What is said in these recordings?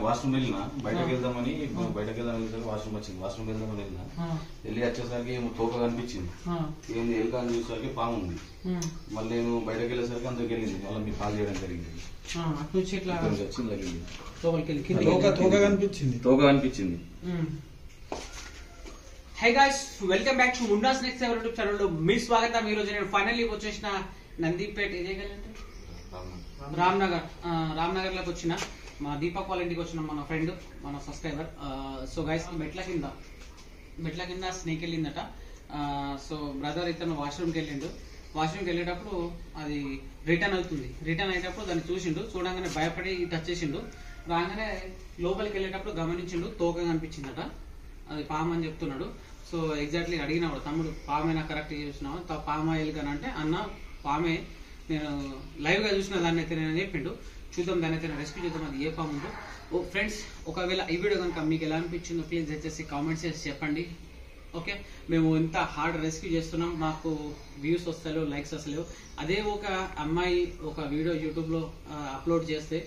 Washroom వెళ్ళినా బయటకు వెళ్దామని వాష్రూమ్ వచ్చింది. వాష్రూమ్ వెళ్దామని వెళ్ళినా వెళ్ళి వచ్చేసరికి ఏమో తోక కనిపించింది. ఏంది ఎలుక అని చూసేసరికి పాము ఉంది. మళ్ళీ నేను బయటకు వెళ్ళేసరికి అందులోకి వెళ్ళింది. మళ్ళీ మీకు కాల్ చేయడం జరిగింది. తోక కనిపించింది. High guys, welcome back to Munda snacks YouTube channel లో మీ స్వాగతం. ఈ రోజు నేను ఫైనల్లీ వచ్చేసిన నందిపేట రామ్నగర్ లోకి వచ్చిన మా దీపక్ వాళ్ళ ఇంటికి వచ్చిన మన ఫ్రెండ్, మన సబ్స్క్రైబర్. సో గైస్, మెట్ల కింద స్నేక్ వెళ్ళిందట. సో బ్రదర్ ఇతను వాష్రూమ్కి వెళ్ళిండు. వాష్రూమ్కి వెళ్ళేటప్పుడు అది రిటర్న్ అయ్యేటప్పుడు దాన్ని చూడంగానే భయపడి టచ్ చేసిండు. రాగానే లోపలికి వెళ్ళేటప్పుడు గమనించిండు, తోక కనిపించిందట. అది పాము అని చెప్తున్నాడు. సో ఎగ్జాక్ట్లీ అడిగినాడు, తమ్ముడు పామేనా కరెక్ట్ చూసినావు, పామా ఎలుకని అంటే అన్న పామే, నేను లైవ్ గా చూసిన దాన్ని అయితే నేను చెప్పిండు. చూద్దాం, దాన్ని అయితే రెస్క్యూ చేద్దాం, అది ఏ పాము ఉందో. ఓ ఫ్రెండ్స్, ఒకవేళ ఈ వీడియో కనుక మీకు ఎలా అనిపించిందో ప్లీజ్ దయచేసి కామెంట్స్ చేసి చెప్పండి. ఓకే, మేము ఇంత హార్డ్ రెస్క్యూ చేస్తున్నాం, మాకు వ్యూస్ వస్తలేవు, లైక్స్ వస్తలేవు. అదే ఒక అమ్మాయి ఒక వీడియో యూట్యూబ్లో అప్లోడ్ చేస్తే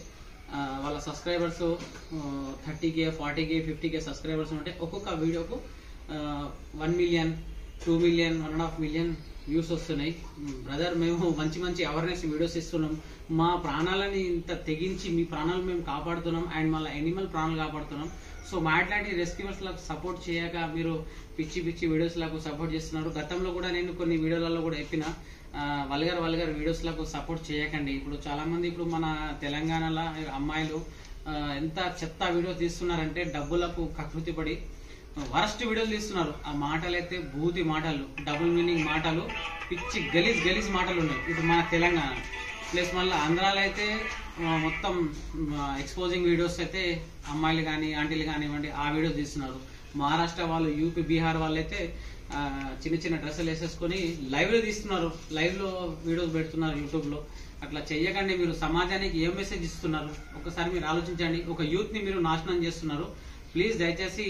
వాళ్ళ subscribers 30K 40K 50K subscribers ఉంటే ఒక్కొక్క వీడియోకు 1 మిలియన్ 2 మిలియన్ 1.5 మిలియన్ వ్యూస్ వస్తున్నాయి. బ్రదర్, మేము మంచి అవేర్నెస్ వీడియోస్ ఇస్తున్నాం. మా ప్రాణాలని ఇంత తెగించి మీ ప్రాణాలు మేము కాపాడుతున్నాం, అండ్ మళ్ళీ యానిమల్ ప్రాణాలు కాపాడుతున్నాం. సో మా ఇట్లాంటి రెస్క్యూవర్స్ లకు సపోర్ట్ చేయక మీరు పిచ్చి వీడియోస్ లకు సపోర్ట్ చేస్తున్నారు. గతంలో కూడా నేను కొన్ని వీడియోలలో కూడా చెప్పిన, వల్గర్ వీడియోస్ లకు సపోర్ట్ చేయకండి. ఇప్పుడు చాలా మంది ఇప్పుడు మన తెలంగాణలో అమ్మాయిలు ఎంత చెత్త వీడియోస్ తీస్తున్నారంటే డబ్బులకు కకృతి పడి వరస్ట్ వీడియోలు తీస్తున్నారు. ఆ మాటలు అయితే బూతి మాటలు, డబుల్ మీనింగ్ మాటలు, పిచ్చి గలీజ్ మాటలు ఉన్నాయి. ఇప్పుడు మన తెలంగాణ ప్లస్ మళ్ళీ ఆంధ్రాలో అయితే మొత్తం ఎక్స్పోజింగ్ వీడియోస్ అయితే అమ్మాయిలు కానీ ఆంటీలు కానివ్వండి ఆ వీడియోస్ తీస్తున్నారు. మహారాష్ట్ర వాళ్ళు, యూపీ, బీహార్ వాళ్ళు అయితే చిన్న డ్రెస్సులు వేసేసుకొని లైవ్ లో తీస్తున్నారు, లైవ్ లో వీడియోస్ పెడుతున్నారు యూట్యూబ్ లో. అట్లా చెయ్యకండి. మీరు సమాజానికి ఏం మెసేజ్ ఇస్తున్నారు ఒకసారి మీరు ఆలోచించండి. ఒక యూత్ ని మీరు నాశనం చేస్తున్నారు. ప్లీజ్ దయచేసి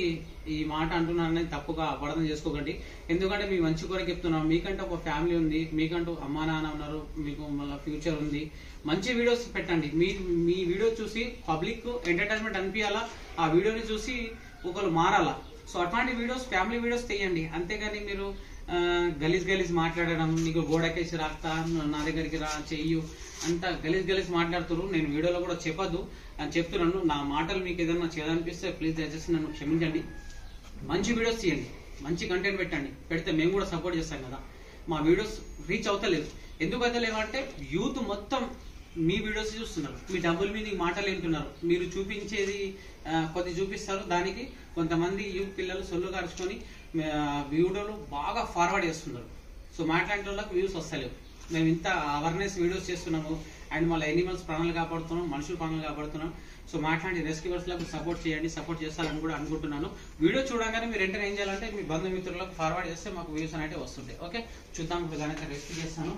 ఈ మాట అంటున్నానని తప్పుగా అపార్థం చేసుకోకండి. ఎందుకంటే మీ మంచి కొరకు చెప్తున్నాం. మీకంటే ఒక ఫ్యామిలీ ఉంది, మీకంటూ అమ్మా నాన్న ఉన్నారు, మీకు మళ్ళీ ఫ్యూచర్ ఉంది. మంచి వీడియోస్ పెట్టండి. మీ వీడియో చూసి పబ్లిక్ ఎంటర్టైన్మెంట్ అనిపించాలా, ఆ వీడియోని చూసి ఒకరు మారాలా. సో అట్లాంటి వీడియోస్, ఫ్యామిలీ వీడియోస్ తీయండి. అంతేగాని మీరు గలీజ్ మాట్లాడడం, నీకు గోడకేసి రాస్తా, నా దగ్గరికి రా, చెయ్యు, అంత గలీజ్ మాట్లాడుతున్నారు. నేను వీడియోలో కూడా చెప్పొద్దు అని చెప్తున్నాను. నా మాటలు మీకు ఏదైనా చేయాలనిపిస్తే ప్లీజ్ దయచేసి నన్ను క్షమించండి. మంచి వీడియోస్ తీయండి, మంచి కంటెంట్ పెట్టండి. పెడితే మేము కూడా సపోర్ట్ చేస్తాం కదా. మా వీడియోస్ రీచ్ అవుతలేదు. ఎందుకు అవుతలేవు అంటే యూత్ మొత్తం మీ వీడియోస్ చూస్తున్నారు, మీ డబుల్ మీనింగ్ మాటలు వింటున్నారు. మీరు చూపించేది కొద్ది చూపిస్తారు, దానికి కొంతమంది యూత్ పిల్లలు సొల్లు కార్చుకొని వీడియోలు బాగా ఫార్వర్డ్ చేస్తున్నారు. సో మాట్లాడే వాళ్ళకి వ్యూస్ వస్తలేవు. మేము ఇంత అవేర్నెస్ వీడియోస్ చేస్తున్నాము, అండ్ మళ్ళీ యానిమల్స్ ప్రాణాలు కాపాడుతున్నాం, మనుషుల ప్రాణాలు కాపాడుతున్నాం. సో మాట్లాడి రెస్క్యూవర్స్ లకు సపోర్ట్ చేయండి, సపోర్ట్ చేస్తారని కూడా అనుకుంటున్నాను. వీడియో చూడగానే మీరు వెంటనే ఏం చేయాలంటే మీ బంధుమిత్రులకు ఫార్వర్డ్ చేస్తే మాకు వ్యూస్ అనేవి వస్తుంటాయి. ఓకే, చూద్దాం. ఇప్పుడు దానైతే రెస్క్యూ చేస్తాను.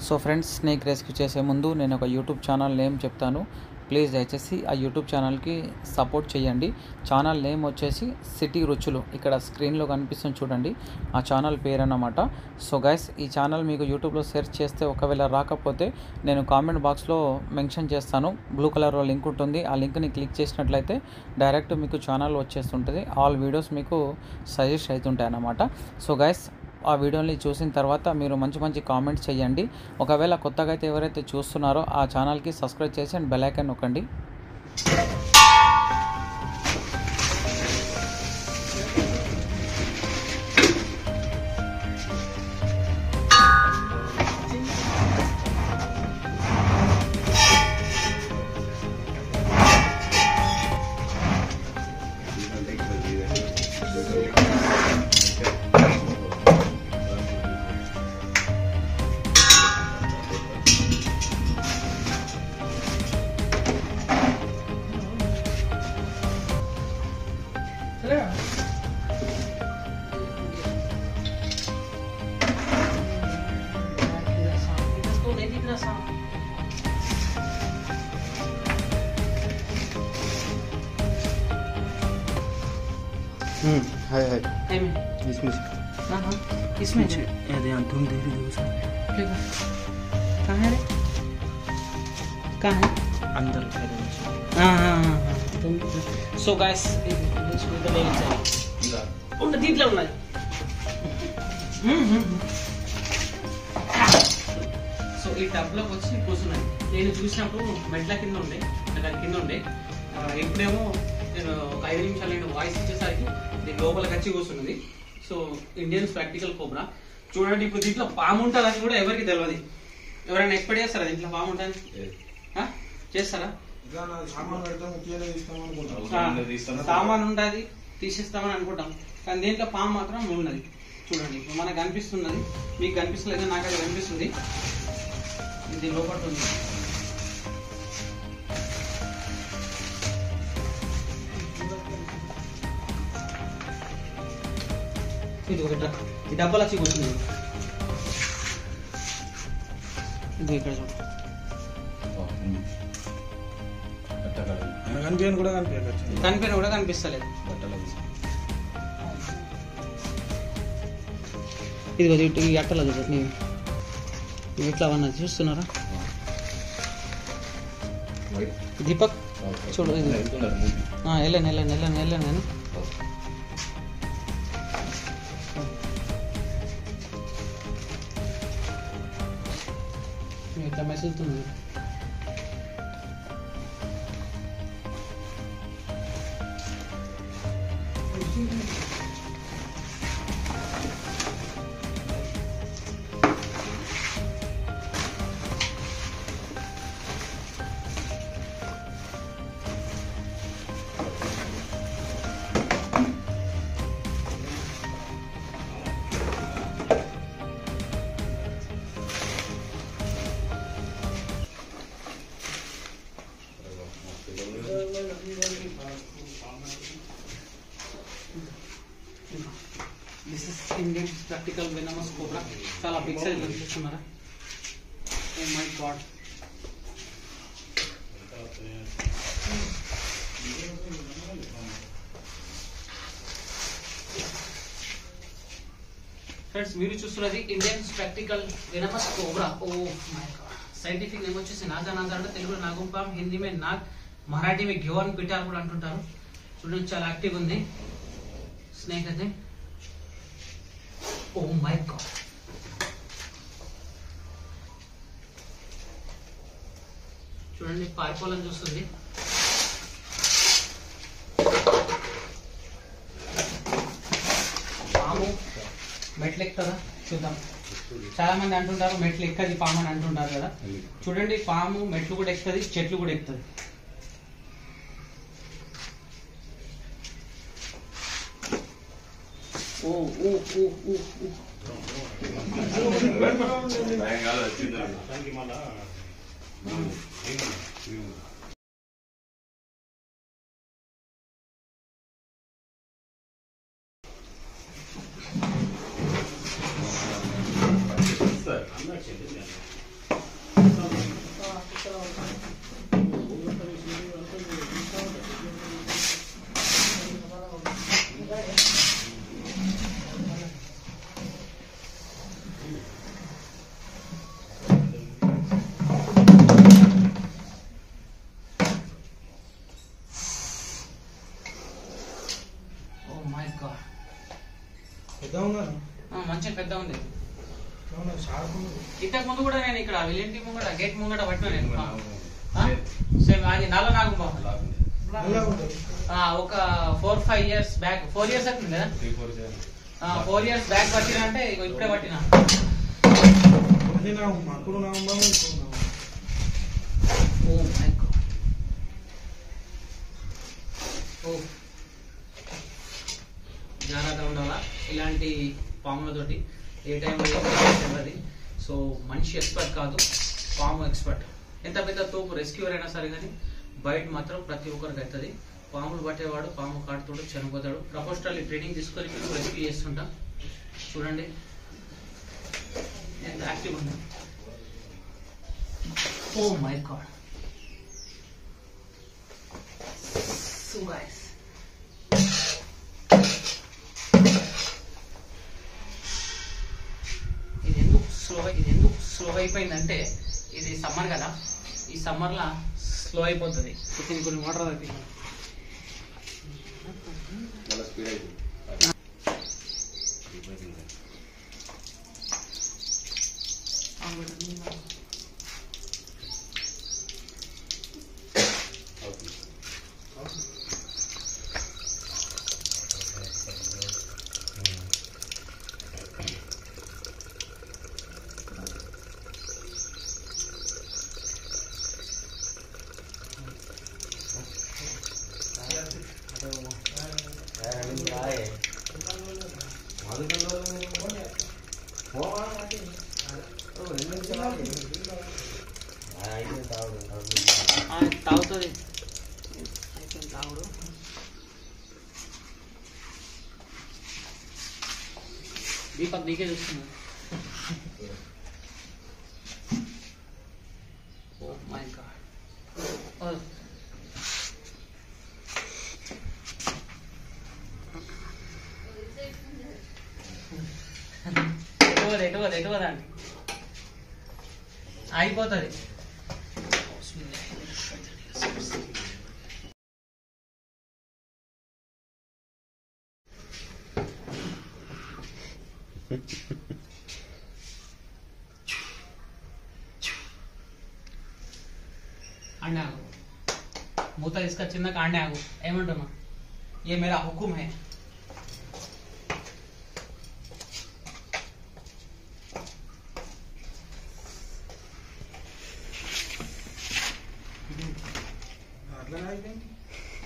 సో ఫ్రెండ్స్, స్నేక్ రెస్క్యూ చేసే ముందు నేను ఒక యూట్యూబ్ ఛానల్ నేమ్ చెప్తాను. ప్లీజ్ దయచేసి ఆ యూట్యూబ్ ఛానల్కి సపోర్ట్ చేయండి. ఛానల్ నేమ్ వచ్చేసి సిటీ రుచులు. ఇక్కడ స్క్రీన్లో కనిపిస్తుంది చూడండి, ఆ ఛానల్ పేరు అన్నమాట. సో గైస్, ఈ ఛానల్ మీకు యూట్యూబ్లో సెర్చ్ చేస్తే ఒకవేళ రాకపోతే నేను కామెంట్ బాక్స్లో మెన్షన్ చేస్తాను. బ్లూ కలర్లో లింక్ ఉంటుంది. ఆ లింక్ని క్లిక్ చేసినట్లయితే డైరెక్ట్ మీకు ఛానల్ వచ్చేస్తుంటుంది. ఆల్ వీడియోస్ మీకు సజెస్ట్ అవుతుంటాయి అన్నమాట. సో గైస్, ఆ వీడియోని చూసిన తర్వాత మీరు మంచి కామెంట్స్ చేయండి. ఒకవేళ కొత్తగా అయితే ఎవరైతే చూస్తున్నారో ఆ ఛానల్కి సబ్స్క్రైబ్ చేసి అండ్ బెల్ ఐకాన్ నొక్కండి. हाय इसमें अरे तुम देख रहे हो अंदर సో గాయస్ దీంట్లో ఉన్నది. సో ఈ టబ్లోకి వచ్చి కూర్చున్నాయి. నేను చూసినప్పుడు మెట్ల కింద ఉండే ఇప్పుడేమో నేను ఒక 5 నిమిషాలు నేను వాయిస్ ఇచ్చేసరికి దీని లోపలికి వచ్చి కూర్చున్నది. సో ఇండియన్ ప్రాక్టికల్ కోబ్రా చూడండి. ఇప్పుడు దీంట్లో పాము ఉంటుందని కూడా ఎవరికి తెలియదు. ఎవరైనా ఎక్స్పెక్ట్ చేస్తారా దీంట్లో పాము ఉంటుంది? చేస్తారా? సామాన్ ఉంటుంది తీసేస్తామని అనుకుంటాం, కానీ దీంట్లో పాము మాత్రం ఉన్నది. చూడండి ఇప్పుడు మనకు కనిపిస్తున్నది, మీకు కనిపిస్తలేదు, నాకు అది కనిపిస్తుంది. ఇది లోపల ఉంది. ఇది ఒకటి ఈ డబ్బాలు వచ్చి కూర్చుంది. ఇది ఇక్కడ చూడండి. కనిపించిన కూడా కనిపిస్తలేదు. ఇది ఈ అట్టలో చూడండి. ఇవి ఎట్లా ఉన్నది చూస్తున్నారా? దీపక్ చూడు, వెళ్ళాను నేను. ఇట్లా మెసులుతుంది. This is Indian practical venomous cobra. చాలా బిగ్ సైజ్ చూస్తున్నారా? Oh my god. ఫ్రెండ్స్ మీరు చూస్తున్నది Indian practical venomous cobra. Oh my god. Scientific name వచ్చేసి నాగానాథ అంటే తెలుగులో నాగుంపాం, హిందీ మే నాగ్, మరాఠీ మే గ్యోన్ పిటార్ కూడా అంటుంటారు. చూడండి చాలా యాక్టివ్ ఉంది స్నేక్ అయితే. Oh my god. చూడండి పారిపోవాలని చూస్తుంది. పాము మెట్లు ఎక్కుతుందా చూద్దాం. చాలా మంది అంటుంటారు మెట్లు ఎక్కది పాము అని అంటుంటారు కదా. చూడండి పాము మెట్లు కూడా ఎక్కుతుంది, చెట్లు కూడా ఎక్కుతుంది. ఓ ఓ ఓ ఓ ఓ. మంచిగా పెద్ద ఉంది. ఇంతకు ముందు కూడా నేను ఇక్కడ విలేంటి ముంగట గేట్ ముంగట పట్టినా నేను. సేమ్ అది నల్ల నాగుంపాము ఒక 4-5 ఇయర్స్ బ్యాక్. 4 ఇయర్స్ అవుతుంది కదా. 4 ఇయర్స్ బ్యాక్ పట్టినా అంటే ఇప్పుడే పట్టినా. జాగ్రత్తగా ఉండాలా ఇలాంటి పాములతోటి. ఏ టైంలో తెలియదు. సో మనిషి ఎక్స్పర్ట్ కాదు, పాము ఎక్స్పర్ట్. ఎంత పెద్ద తోపు రెస్క్యూర్ అయినా సరే కానీ బయట మాత్రం ప్రతి ఒక్కరికి అవుతుంది. పాములు పట్టేవాడు పాము కాటుతోడు చనిపోతాడు. ప్రొఫెషనల్ ట్రైనింగ్ తీసుకొని మేము రెస్క్యూ చేస్తుంటాం. చూడండి ఎంత యాక్టివ్ ఉంది. Oh my god. So guys ఇది ఎందుకు స్లో అయిపోయిందంటే ఇది సమ్మర్ కదా, ఈ సమ్మర్లో స్లో అయిపోతుంది. కొన్ని వాటర్ అవుతుంది. తాగుతుంది తాగుడు. దీపక్ నీకే చూస్తున్నా. ఓ మై గాడ్. ఎటువదండి అయిపోతుంది. అండి ఆగు, మూత తీసుకొచ్చిందాక అండి ఆగు. ఏమంటున్నా, ఏ మేరా హుకుం హై.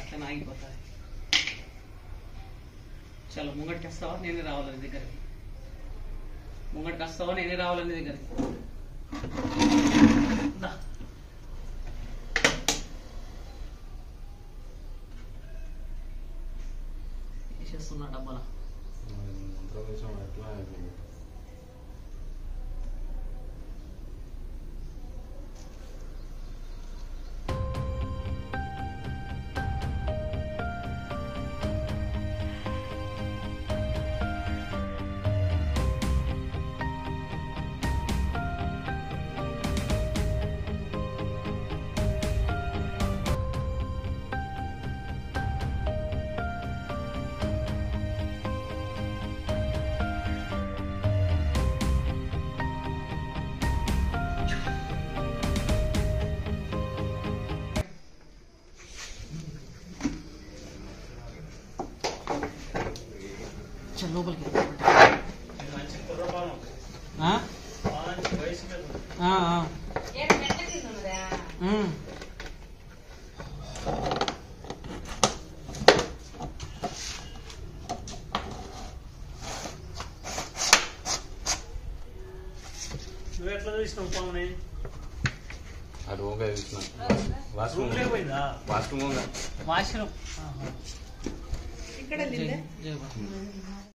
అట్లా ఆగిపోతుంది. చలో ముంగటికి వస్తావా, నేనే రావాలని దగ్గరికి. ముంగటికి వస్తావా, నేనే రావాలని దగ్గరికి. వేసేస్తున్నా డబ్బాల. లోపలికి నువ్వు ఎట్లా చూసినావు పాముని? అది ఓకే చూసిన వాష్రూమ్ వాష్రూమ్ ఇక్కడ